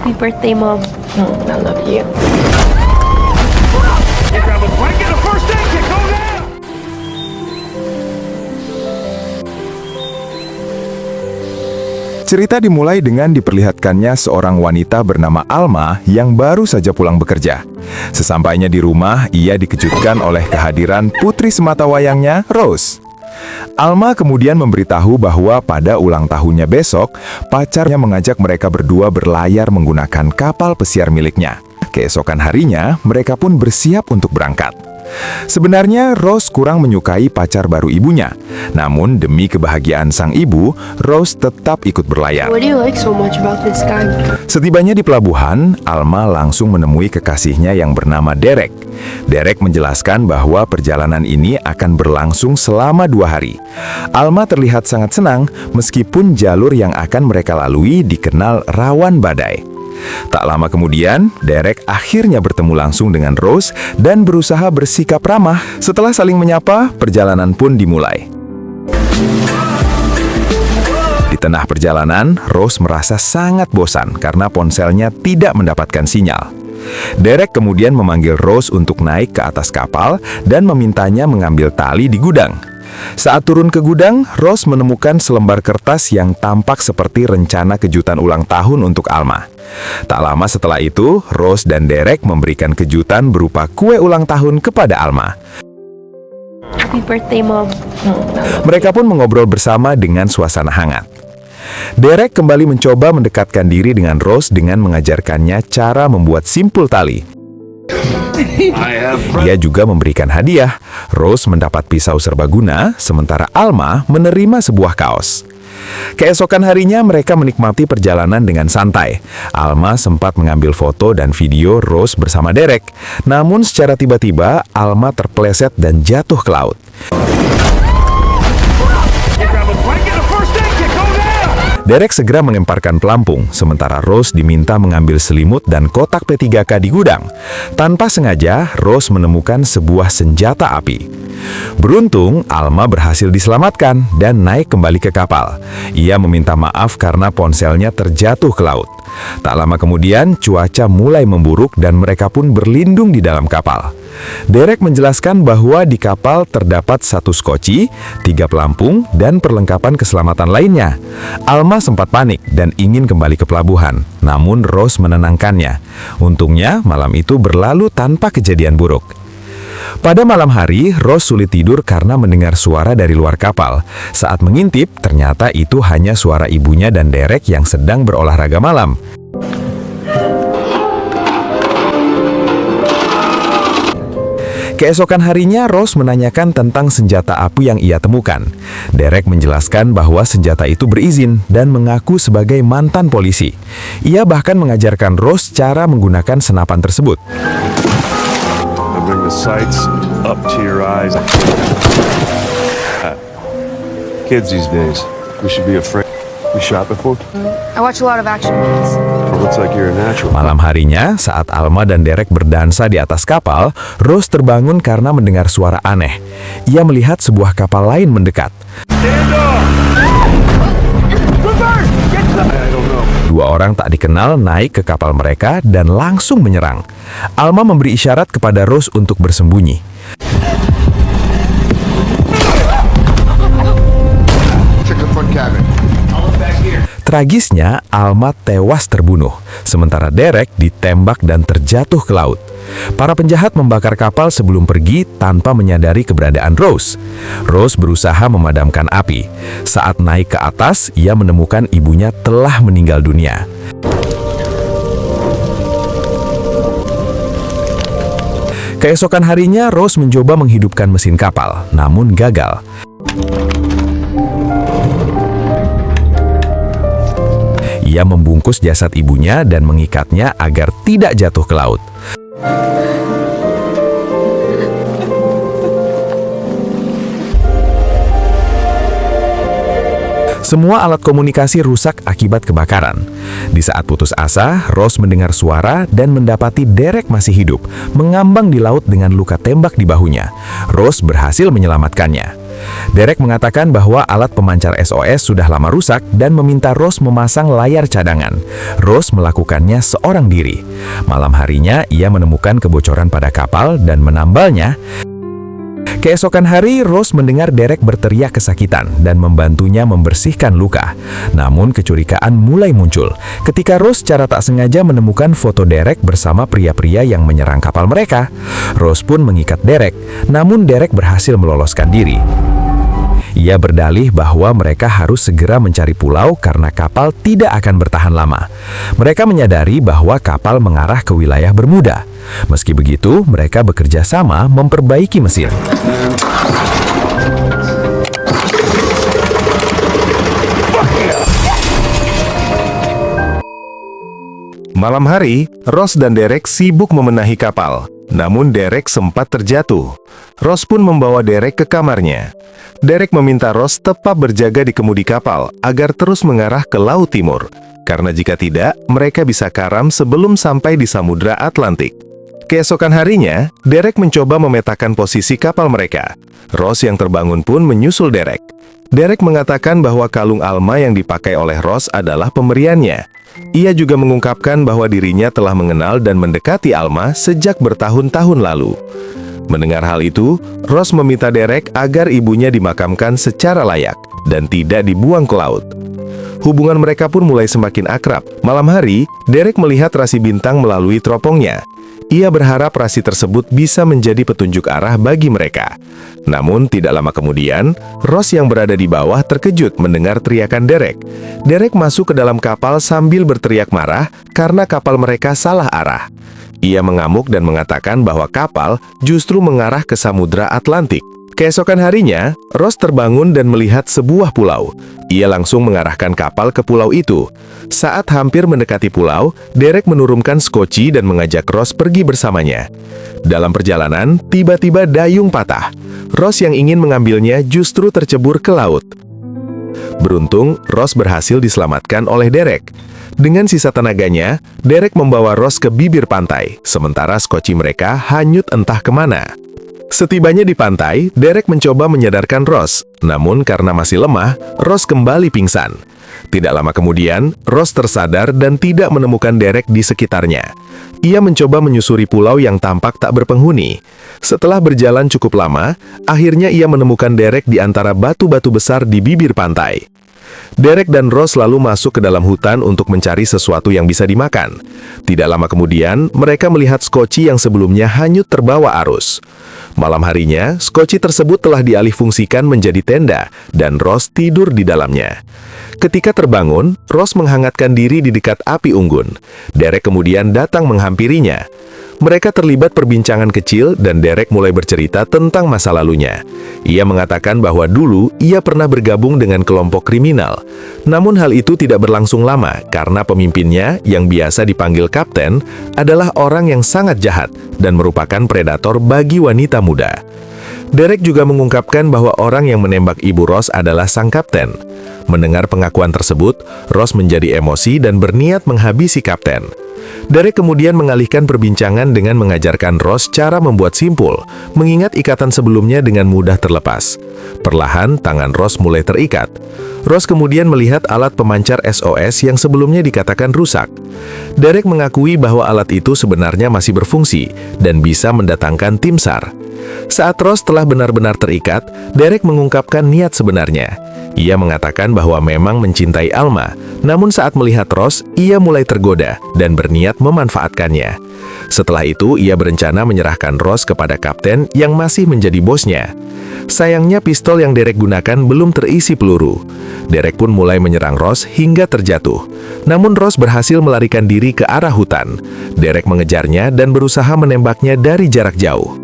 Happy birthday, Mom. I love you. Cerita dimulai dengan diperlihatkannya seorang wanita bernama Alma yang baru saja pulang bekerja. Sesampainya di rumah, ia dikejutkan oleh kehadiran putri sematawayangnya, Rose. Alma kemudian memberitahu bahwa pada ulang tahunnya besok, pacarnya mengajak mereka berdua berlayar menggunakan kapal pesiar miliknya. Keesokan harinya, mereka pun bersiap untuk berangkat. Sebenarnya Rose kurang menyukai pacar baru ibunya. Namun demi kebahagiaan sang ibu, Rose tetap ikut berlayar. What do you like so much about this guy? Setibanya di pelabuhan, Alma langsung menemui kekasihnya yang bernama Derek. Derek menjelaskan bahwa perjalanan ini akan berlangsung selama 2 hari. Alma terlihat sangat senang meskipun jalur yang akan mereka lalui dikenal rawan badai. Tak lama kemudian, Derek akhirnya bertemu langsung dengan Rose dan berusaha bersikap ramah. Setelah saling menyapa, perjalanan pun dimulai. Di tengah perjalanan, Rose merasa sangat bosan karena ponselnya tidak mendapatkan sinyal. Derek kemudian memanggil Rose untuk naik ke atas kapal dan memintanya mengambil tali di gudang. Saat turun ke gudang, Rose menemukan selembar kertas yang tampak seperti rencana kejutan ulang tahun untuk Alma. Tak lama setelah itu, Rose dan Derek memberikan kejutan berupa kue ulang tahun kepada Alma. Happy birthday, Mom. Mereka pun mengobrol bersama dengan suasana hangat. Derek kembali mencoba mendekatkan diri dengan Rose dengan mengajarkannya cara membuat simpul tali. Ia juga memberikan hadiah. Rose mendapat pisau serbaguna, sementara Alma menerima sebuah kaos. Keesokan harinya mereka menikmati perjalanan dengan santai. Alma sempat mengambil foto dan video Rose bersama Derek. Namun secara tiba-tiba, Alma terpeleset dan jatuh ke laut. Derek segera mengemparkan pelampung, sementara Rose diminta mengambil selimut dan kotak P3K di gudang. Tanpa sengaja, Rose menemukan sebuah senjata api. Beruntung, Alma berhasil diselamatkan dan naik kembali ke kapal. Ia meminta maaf karena ponselnya terjatuh ke laut. Tak lama kemudian, cuaca mulai memburuk dan mereka pun berlindung di dalam kapal. Derek menjelaskan bahwa di kapal terdapat 1 skoci, 3 pelampung, dan perlengkapan keselamatan lainnya. Alma sempat panik dan ingin kembali ke pelabuhan, namun Rose menenangkannya. Untungnya, malam itu berlalu tanpa kejadian buruk. Pada malam hari, Rose sulit tidur karena mendengar suara dari luar kapal. Saat mengintip, ternyata itu hanya suara ibunya dan Derek yang sedang berolahraga malam. Keesokan harinya, Rose menanyakan tentang senjata api yang ia temukan. Derek menjelaskan bahwa senjata itu berizin dan mengaku sebagai mantan polisi. Ia bahkan mengajarkan Rose cara menggunakan senapan tersebut. Bring the sights up to your eyes. Kids these days, we should be afraid. We shot before? I watch a lot of action movies. It looks like you're a natural. Malam harinya, saat Alma dan Derek berdansa di atas kapal, Rose terbangun karena mendengar suara aneh. Ia melihat sebuah kapal lain mendekat. Stand up! Reverse! Get to the... I don't know. 2 orang tak dikenal naik ke kapal mereka dan langsung menyerang. Alma memberi isyarat kepada Rose untuk bersembunyi. Check the front cabin. I'll look back here. Tragisnya, Alma tewas terbunuh, sementara Derek ditembak dan terjatuh ke laut. Para penjahat membakar kapal sebelum pergi tanpa menyadari keberadaan Rose. Rose berusaha memadamkan api. Saat naik ke atas, ia menemukan ibunya telah meninggal dunia. Keesokan harinya, Rose mencoba menghidupkan mesin kapal, namun gagal. Ia membungkus jasad ibunya dan mengikatnya agar tidak jatuh ke laut. Semua alat komunikasi rusak akibat kebakaran. Di saat putus asa, Ross mendengar suara dan mendapati Derek masih hidup, mengambang di laut dengan luka tembak di bahunya. Ross berhasil menyelamatkannya. Derek mengatakan bahwa alat pemancar SOS sudah lama rusak dan meminta Ross memasang layar cadangan. Ross melakukannya seorang diri. Malam harinya, ia menemukan kebocoran pada kapal dan menambalnya. Keesokan hari, Ross mendengar Derek berteriak kesakitan dan membantunya membersihkan luka. Namun kecurigaan mulai muncul ketika Ross secara tak sengaja menemukan foto Derek bersama pria-pria yang menyerang kapal mereka. Ross pun mengikat Derek, namun Derek berhasil meloloskan diri. Ia berdalih bahwa mereka harus segera mencari pulau karena kapal tidak akan bertahan lama. Mereka menyadari bahwa kapal mengarah ke wilayah Bermuda. Meski begitu, mereka bekerja sama memperbaiki mesin. Malam hari, Ross dan Derek sibuk memenahi kapal. Namun Derek sempat terjatuh. Ross pun membawa Derek ke kamarnya. Derek meminta Ross tetap berjaga di kemudi kapal agar terus mengarah ke Laut Timur. Karena jika tidak, mereka bisa karam sebelum sampai di Samudra Atlantik. Keesokan harinya, Derek mencoba memetakan posisi kapal mereka. Ross yang terbangun pun menyusul Derek. Derek mengatakan bahwa kalung Alma yang dipakai oleh Ross adalah pemberiannya. Ia juga mengungkapkan bahwa dirinya telah mengenal dan mendekati Alma sejak bertahun-tahun lalu. Mendengar hal itu, Ross meminta Derek agar ibunya dimakamkan secara layak dan tidak dibuang ke laut. Hubungan mereka pun mulai semakin akrab. Malam hari, Derek melihat rasi bintang melalui teropongnya. Ia berharap rasi tersebut bisa menjadi petunjuk arah bagi mereka. Namun, tidak lama kemudian, Ross yang berada di bawah terkejut mendengar teriakan Derek. Derek masuk ke dalam kapal sambil berteriak marah karena kapal mereka salah arah. Ia mengamuk dan mengatakan bahwa kapal justru mengarah ke Samudra Atlantik. Keesokan harinya, Ross terbangun dan melihat sebuah pulau. Ia langsung mengarahkan kapal ke pulau itu. Saat hampir mendekati pulau, Derek menurunkan skoci dan mengajak Ross pergi bersamanya. Dalam perjalanan, tiba-tiba dayung patah. Ross yang ingin mengambilnya justru tercebur ke laut. Beruntung, Ross berhasil diselamatkan oleh Derek. Dengan sisa tenaganya, Derek membawa Ross ke bibir pantai, sementara skoci mereka hanyut entah kemana. Setibanya di pantai, Derek mencoba menyadarkan Ross, namun karena masih lemah, Ross kembali pingsan. Tidak lama kemudian, Ross tersadar dan tidak menemukan Derek di sekitarnya. Ia mencoba menyusuri pulau yang tampak tak berpenghuni. Setelah berjalan cukup lama, akhirnya ia menemukan Derek di antara batu-batu besar di bibir pantai. Derek dan Ross lalu masuk ke dalam hutan untuk mencari sesuatu yang bisa dimakan. Tidak lama kemudian, mereka melihat skoci yang sebelumnya hanyut terbawa arus. Malam harinya, skoci tersebut telah dialihfungsikan menjadi tenda, dan Ross tidur di dalamnya. Ketika terbangun, Ross menghangatkan diri di dekat api unggun. Derek kemudian datang menghampirinya. Mereka terlibat perbincangan kecil dan Derek mulai bercerita tentang masa lalunya. Ia mengatakan bahwa dulu ia pernah bergabung dengan kelompok kriminal. Namun hal itu tidak berlangsung lama karena pemimpinnya yang biasa dipanggil kapten adalah orang yang sangat jahat dan merupakan predator bagi wanita muda. Derek juga mengungkapkan bahwa orang yang menembak ibu Ross adalah sang kapten. Mendengar pengakuan tersebut, Ross menjadi emosi dan berniat menghabisi kapten. Derek kemudian mengalihkan perbincangan dengan mengajarkan Ross cara membuat simpul, mengingat ikatan sebelumnya dengan mudah terlepas. Perlahan, tangan Ross mulai terikat. Ross kemudian melihat alat pemancar SOS yang sebelumnya dikatakan rusak. Derek mengakui bahwa alat itu sebenarnya masih berfungsi dan bisa mendatangkan tim SAR. Saat Ross telah benar-benar terikat, Derek mengungkapkan niat sebenarnya. Ia mengatakan bahwa memang mencintai Alma, namun saat melihat Ross, ia mulai tergoda dan berniat memanfaatkannya. Setelah itu, ia berencana menyerahkan Ross kepada kapten yang masih menjadi bosnya. Sayangnya pistol yang Derek gunakan belum terisi peluru. Derek pun mulai menyerang Ross hingga terjatuh. Namun Ross berhasil melarikan diri ke arah hutan. Derek mengejarnya dan berusaha menembaknya dari jarak jauh.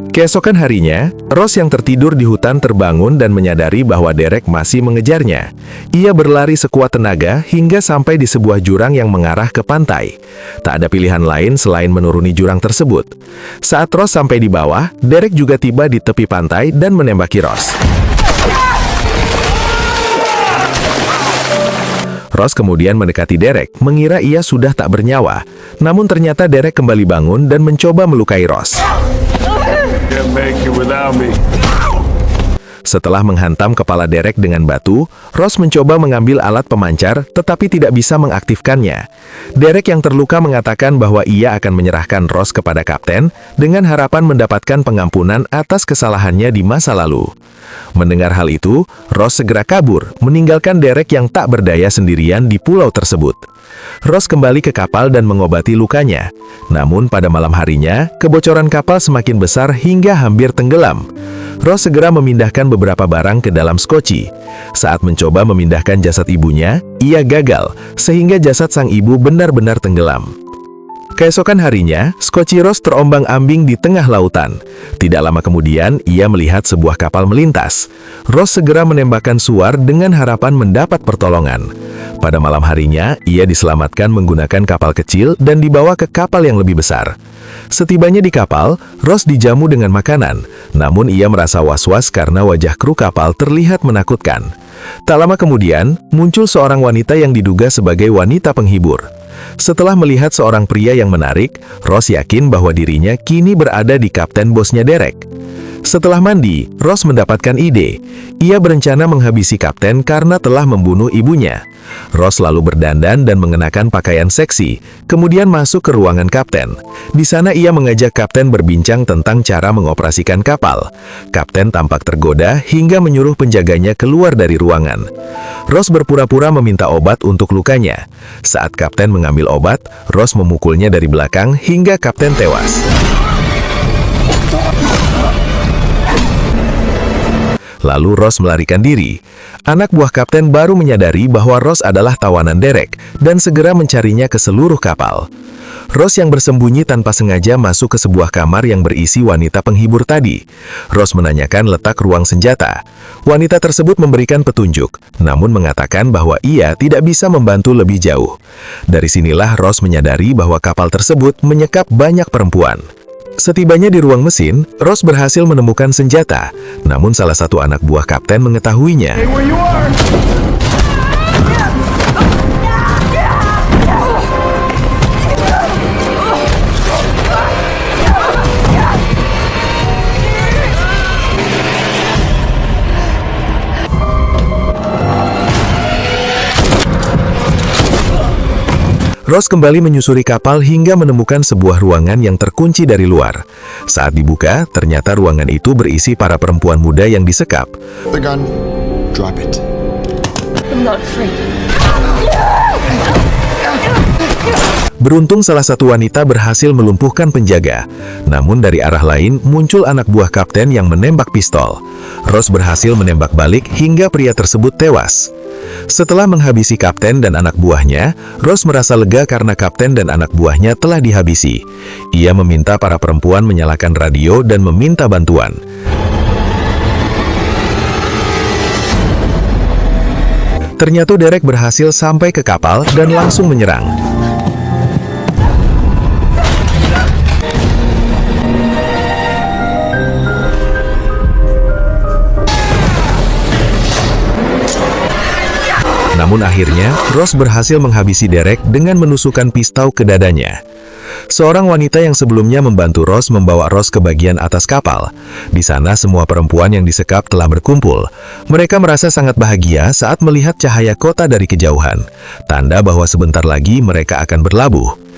Keesokan harinya, Ross yang tertidur di hutan terbangun dan menyadari bahwa Derek masih mengejarnya. Ia berlari sekuat tenaga hingga sampai di sebuah jurang yang mengarah ke pantai. Tak ada pilihan lain selain menuruni jurang tersebut. Saat Ross sampai di bawah, Derek juga tiba di tepi pantai dan menembaki Ross. Ross kemudian mendekati Derek, mengira ia sudah tak bernyawa. Namun ternyata Derek kembali bangun dan mencoba melukai Ross. Can't make it without me. Setelah menghantam kepala Derek dengan batu, Ross mencoba mengambil alat pemancar tetapi tidak bisa mengaktifkannya. Derek yang terluka mengatakan bahwa ia akan menyerahkan Ross kepada kapten dengan harapan mendapatkan pengampunan atas kesalahannya di masa lalu. Mendengar hal itu, Ross segera kabur, meninggalkan Derek yang tak berdaya sendirian di pulau tersebut. Ross kembali ke kapal dan mengobati lukanya. Namun pada malam harinya, kebocoran kapal semakin besar hingga hampir tenggelam. Ross segera memindahkan beberapa barang ke dalam skoci. Saat mencoba memindahkan jasad ibunya, ia gagal, sehingga jasad sang ibu benar-benar tenggelam. Keesokan harinya, skoci Ross terombang-ambing di tengah lautan. Tidak lama kemudian, ia melihat sebuah kapal melintas. Ross segera menembakkan suar dengan harapan mendapat pertolongan. Pada malam harinya, ia diselamatkan menggunakan kapal kecil dan dibawa ke kapal yang lebih besar. Setibanya di kapal, Ross dijamu dengan makanan, namun ia merasa was-was karena wajah kru kapal terlihat menakutkan. Tak lama kemudian, muncul seorang wanita yang diduga sebagai wanita penghibur. Setelah melihat seorang pria yang menarik, Ross yakin bahwa dirinya kini berada di kapten bosnya Derek. Setelah mandi, Ross mendapatkan ide. Ia berencana menghabisi kapten karena telah membunuh ibunya. Ross lalu berdandan dan mengenakan pakaian seksi, kemudian masuk ke ruangan kapten. Di sana ia mengajak kapten berbincang tentang cara mengoperasikan kapal. Kapten tampak tergoda hingga menyuruh penjaganya keluar dari ruangan. Ross berpura-pura meminta obat untuk lukanya. Saat kapten mengambil obat, Ross memukulnya dari belakang hingga kapten tewas. Lalu Ross melarikan diri. Anak buah kapten baru menyadari bahwa Ross adalah tawanan Derek dan segera mencarinya ke seluruh kapal. Ross yang bersembunyi tanpa sengaja masuk ke sebuah kamar yang berisi wanita penghibur tadi. Ross menanyakan letak ruang senjata. Wanita tersebut memberikan petunjuk, namun mengatakan bahwa ia tidak bisa membantu lebih jauh. Dari sinilah Ross menyadari bahwa kapal tersebut menyekap banyak perempuan. Setibanya di ruang mesin, Ross berhasil menemukan senjata, namun salah satu anak buah kapten mengetahuinya. Hey, where you are? Ross kembali menyusuri kapal hingga menemukan sebuah ruangan yang terkunci dari luar. Saat dibuka, ternyata ruangan itu berisi para perempuan muda yang disekap. The gun. Drop it. I'm not afraid. Beruntung salah satu wanita berhasil melumpuhkan penjaga. Namun dari arah lain muncul anak buah kapten yang menembak pistol. Ross berhasil menembak balik hingga pria tersebut tewas. Setelah menghabisi kapten dan anak buahnya, Ross merasa lega karena kapten dan anak buahnya telah dihabisi. Ia meminta para perempuan menyalakan radio dan meminta bantuan. Ternyata Derek berhasil sampai ke kapal dan langsung menyerang. Namun akhirnya, Ross berhasil menghabisi Derek dengan menusukkan pistol ke dadanya. Seorang wanita yang sebelumnya membantu Ross membawa Ross ke bagian atas kapal. Di sana semua perempuan yang disekap telah berkumpul. Mereka merasa sangat bahagia saat melihat cahaya kota dari kejauhan. Tanda bahwa sebentar lagi mereka akan berlabuh.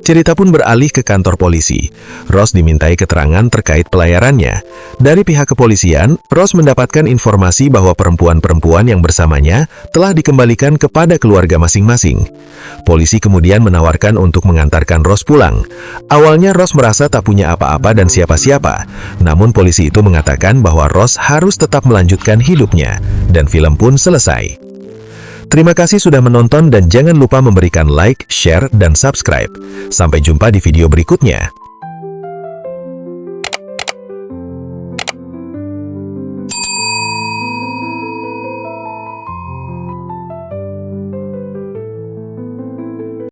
Cerita pun beralih ke kantor polisi. Ross dimintai keterangan terkait pelayarannya. Dari pihak kepolisian, Ross mendapatkan informasi bahwa perempuan-perempuan yang bersamanya telah dikembalikan kepada keluarga masing-masing. Polisi kemudian menawarkan untuk mengantarkan Ross pulang. Awalnya Ross merasa tak punya apa-apa dan siapa-siapa. Namun polisi itu mengatakan bahwa Ross harus tetap melanjutkan hidupnya. Dan film pun selesai. Terima kasih sudah menonton dan jangan lupa memberikan like, share, dan subscribe. Sampai jumpa di video berikutnya.